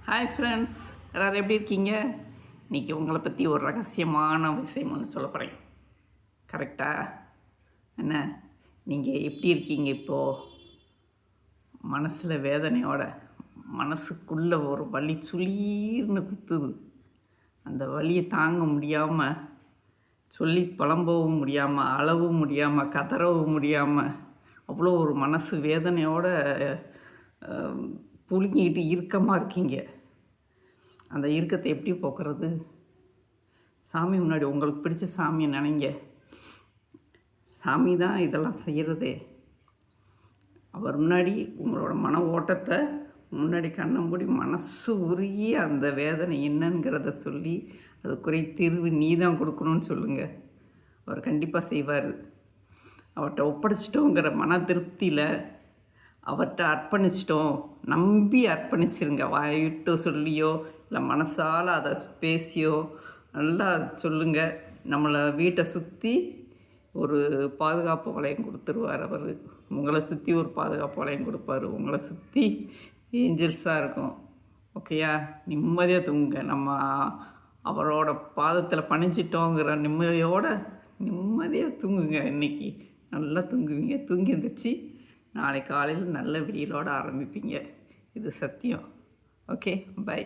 Hi friends, எல்லோரும் எப்படி இருக்கீங்க? இன்றைக்கி உங்களை பற்றி ஒரு ரகசியமான விஷயம் ஒன்று சொல்ல போகிறேன். கரெக்டாக? என்ன, நீங்கள் எப்படி இருக்கீங்க இப்போது? மனசில் வேதனையோட, மனசுக்குள்ளே ஒரு வலி சுளீர்னு குத்துது. அந்த வலியை தாங்க முடியாமல், சொல்லி புலம்பவும் முடியாமல், அழவும் முடியாமல், கதறவும் முடியாமல், அவ்வளோ ஒரு மனசு வேதனையோட புழுங்கிக்கிட்டு இறுக்கமாக இருக்கீங்க. அந்த இறுக்கத்தை எப்படி போக்குறது? சாமி முன்னாடி உங்களுக்கு பிடிச்ச சாமியை நினைங்க. சாமி தான் இதெல்லாம் செய்கிறதே. அவர் முன்னாடி உங்களோட மன ஓட்டத்தை முன்னாடி கண்ண மூடி மனசு உருகி அந்த வேதனை என்னங்கிறத சொல்லி அதுக்குரிய தீர்வு நீ தான் கொடுக்கணும்னு சொல்லுங்கள். அவர் கண்டிப்பாக செய்வார். அவர்கிட்ட ஒப்படைச்சிட்டோங்கிற மன திருப்தியில் அவர்கிட்ட அர்ப்பணிச்சிட்டோம், நம்பி அர்ப்பணிச்சிருங்க. வாயிட்டு சொல்லியோ இல்லை மனசால் அதை பேசியோ நல்லா சொல்லுங்கள். நம்மளை வீட்டை சுற்றி ஒரு பாதுகாப்பு வளையம் கொடுத்துருவார். அவர் உங்களை சுற்றி ஒரு பாதுகாப்பு வளையம் கொடுப்பார். உங்களை சுற்றி ஏஞ்சல்ஸாக இருக்கும். ஓகேயா? நிம்மதியாக தூங்குங்க. நம்ம அவரோட பாதத்தில் பணிஞ்சிட்டோங்கிற நிம்மதியாக தூங்குங்க. இன்றைக்கி நல்லா தூங்குவீங்க. தூங்கி எழுந்திரிச்சு நாளை காலையில் நல்ல விடியலோடு ஆரம்பிப்பீங்க. இது சத்தியம். Okay, by.